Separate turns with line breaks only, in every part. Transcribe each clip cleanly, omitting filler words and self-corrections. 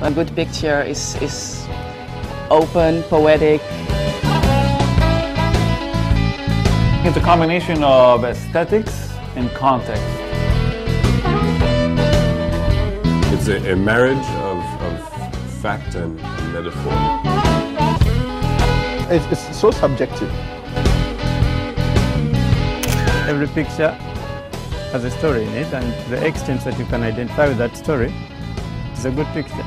A good picture is open, poetic.
It's a combination of aesthetics and context.
It's a marriage of fact and metaphor.
It's so subjective.
Every picture has a story in it, and to the extent that you can identify with that story, it's a good picture.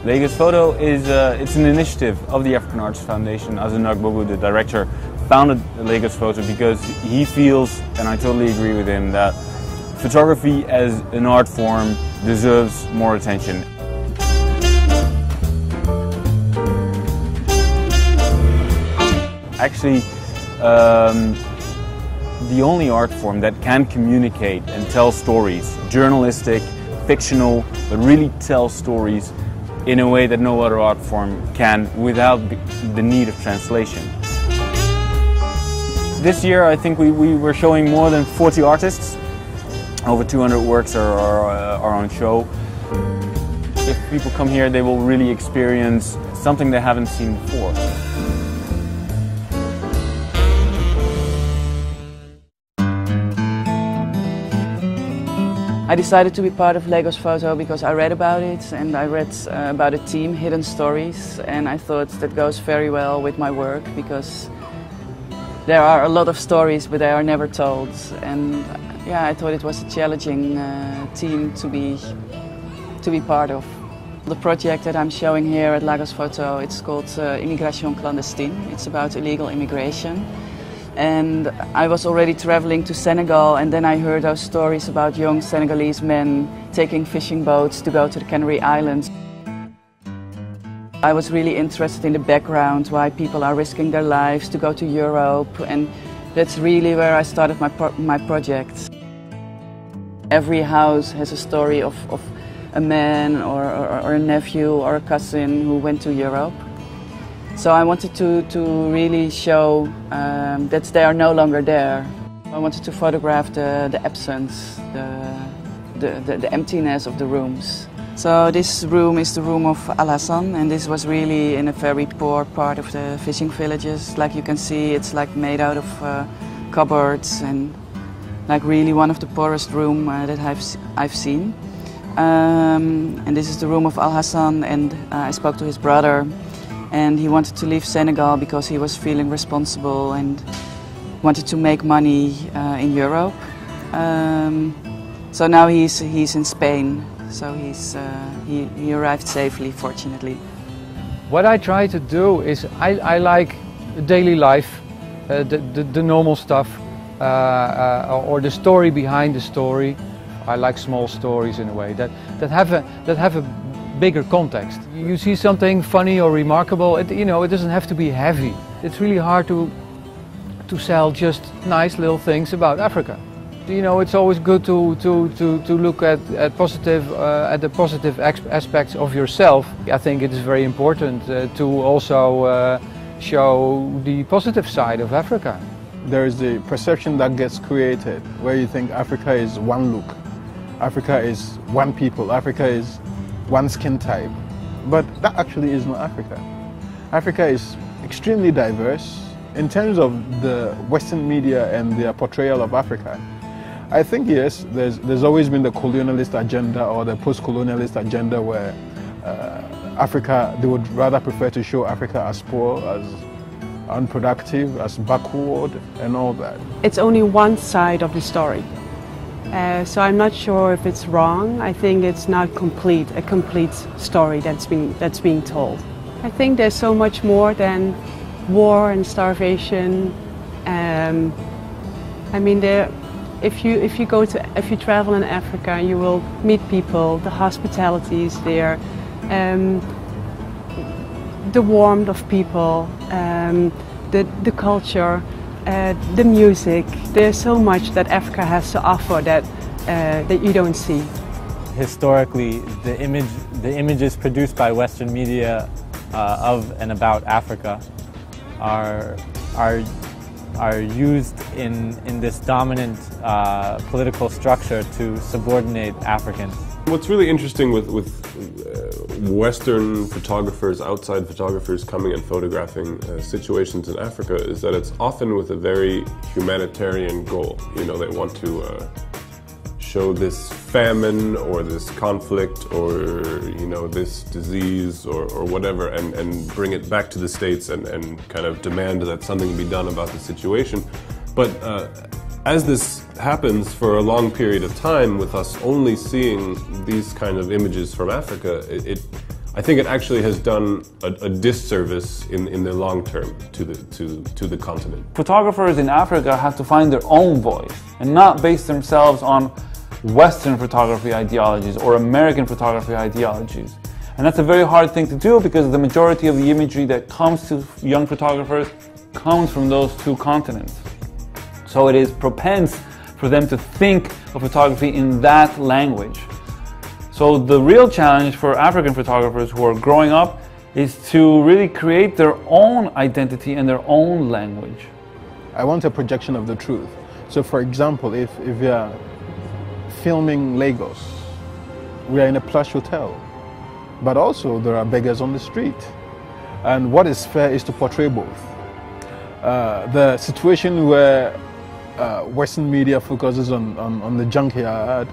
LagosPhoto is it's an initiative of the African Arts Foundation. Azunag Bogu, the director, founded LagosPhoto because he feels, and I totally agree with him, that photography as an art form deserves more attention. Actually, the only art form that can communicate and tell stories, journalistic, fictional, but really tell stories in a way that no other art form can without the need of translation. This year I think we were showing more than 40 artists. Over 200 works are on show. If people come here, they will really experience something they haven't seen before.
I decided to be part of LagosPhoto because I read about it, and I read about a team, Hidden Stories, and I thought that goes very well with my work because there are a lot of stories but they are never told, and yeah, I thought it was a challenging team to be part of. The project that I'm showing here at LagosPhoto, it's called Immigration Clandestine. It's about illegal immigration. And I was already traveling to Senegal, and then I heard those stories about young Senegalese men taking fishing boats to go to the Canary Islands. I was really interested in the background, why people are risking their lives to go to Europe, and that's really where I started my project. Every house has a story of a man or a nephew or a cousin who went to Europe. So I wanted to really show that they are no longer there. I wanted to photograph the absence, the emptiness of the rooms. So this room is the room of Al Hassan, and this was really in a very poor part of the fishing villages. Like you can see, it's like made out of cupboards, and like really one of the poorest rooms that I've seen. And this is the room of Al Hassan, and I spoke to his brother. And he wanted to leave Senegal because he was feeling responsible and wanted to make money in Europe. So now he's in Spain. So he arrived safely, fortunately.
What I try to do is I like daily life, the normal stuff, or the story behind the story. I like small stories in a way that have a bigger context. You see something funny or remarkable, it doesn't have to be heavy. It's really hard to sell just nice little things about Africa. It's always good to look at the positive aspects of yourself. I think it is very important to also show the positive side of Africa.
There is a perception that gets created where you think Africa is one look, Africa is one people, Africa is one skin type, but that actually is not Africa. Africa is extremely diverse in terms of the Western media and their portrayal of Africa. I think yes, there's always been the colonialist agenda or the post-colonialist agenda where Africa, they would rather prefer to show Africa as poor, as unproductive, as backward and all that.
It's only one side of the story. So I'm not sure if it's wrong. I think it's not a complete story that's being told. I think there's so much more than war and starvation. I mean, if you travel in Africa, you will meet people. The hospitality is there, the warmth of people, the culture. The music. There's so much that Africa has to offer that you don't see.
Historically, the image the images produced by Western media of and about Africa are used in this dominant political structure to subordinate Africans.
What's really interesting with Western photographers, outside photographers coming and photographing situations in Africa is that it's often with a very humanitarian goal. You know, they want to show this famine or this conflict or, you know, this disease or whatever and bring it back to the States and kind of demand that something be done about the situation. But as this happens for a long period of time with us only seeing these kind of images from Africa, I think it actually has done a disservice in the long term to the continent.
Photographers in Africa have to find their own voice and not base themselves on Western photography ideologies or American photography ideologies. And that's a very hard thing to do because the majority of the imagery that comes to young photographers comes from those two continents. So it is propense for them to think of photography in that language. So the real challenge for African photographers who are growing up is to really create their own identity and their own language.
I want a projection of the truth. So for example, if you're filming Lagos, we are in a plush hotel, but also there are beggars on the street. And what is fair is to portray both. The situation where Western media focuses on the junkyard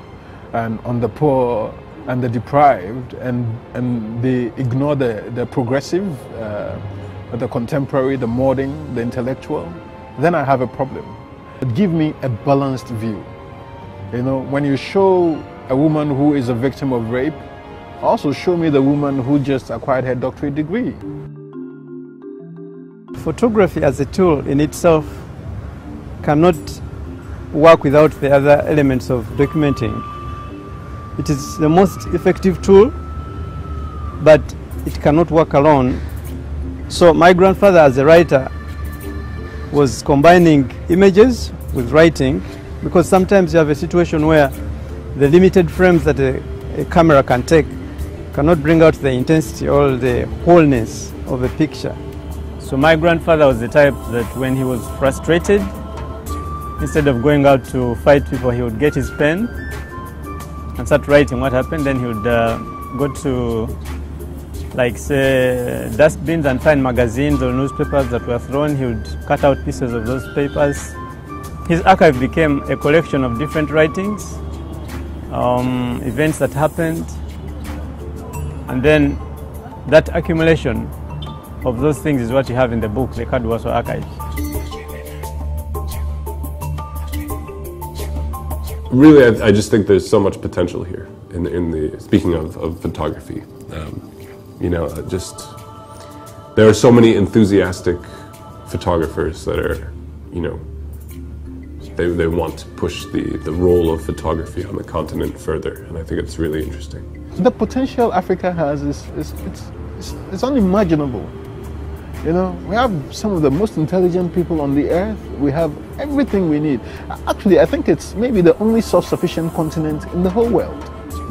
and on the poor and the deprived, and they ignore the progressive, the contemporary, the modern, the intellectual, then I have a problem. Give me a balanced view. You know, when you show a woman who is a victim of rape, also show me the woman who just acquired her doctorate degree.
Photography as a tool in itself cannot work without the other elements of documenting. It is the most effective tool, but it cannot work alone. So my grandfather as a writer was combining images with writing, because sometimes you have a situation where the limited frames that a camera can take cannot bring out the intensity or the wholeness of a picture.
So my grandfather was the type that when he was frustrated, instead of going out to fight people, he would get his pen and start writing what happened. Then he would go to, like, say, dustbins and find magazines or newspapers that were thrown. He would cut out pieces of those papers. His archive became a collection of different writings, events that happened, and then that accumulation of those things is what you have in the book, the Kadwaso Archive.
Really, I just think there's so much potential here in the speaking of photography. You know, there are so many enthusiastic photographers that are, you know, they want to push the role of photography on the continent further, and I think it's really interesting.
The potential Africa has is unimaginable. You know, we have some of the most intelligent people on the earth. We have everything we need. Actually, I think it's maybe the only self-sufficient continent in the whole world.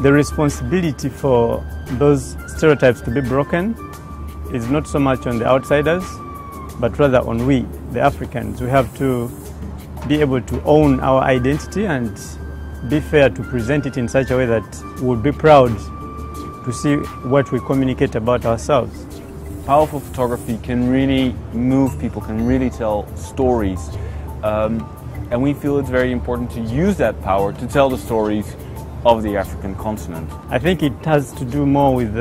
The responsibility for those stereotypes to be broken is not so much on the outsiders, but rather on we, the Africans. We have to be able to own our identity and be fair to present it in such a way that we'll be proud to see what we communicate about ourselves.
Powerful photography can really move people, can really tell stories. And we feel it's very important to use that power to tell the stories of the African continent.
I think it has to do more with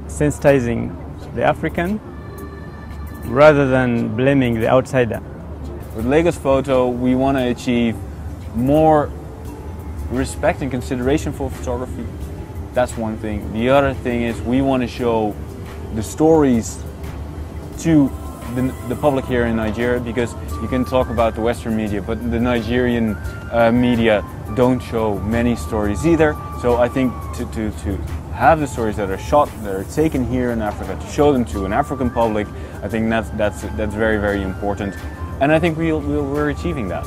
sensitizing the African rather than blaming the outsider.
With LagosPhoto, we want to achieve more respect and consideration for photography. That's one thing. The other thing is we want to show the stories to the public here in Nigeria, because you can talk about the Western media, but the Nigerian media don't show many stories either. So I think to have the stories that are shot, that are taken here in Africa, to show them to an African public, I think that's very, very important. And I think we're achieving that.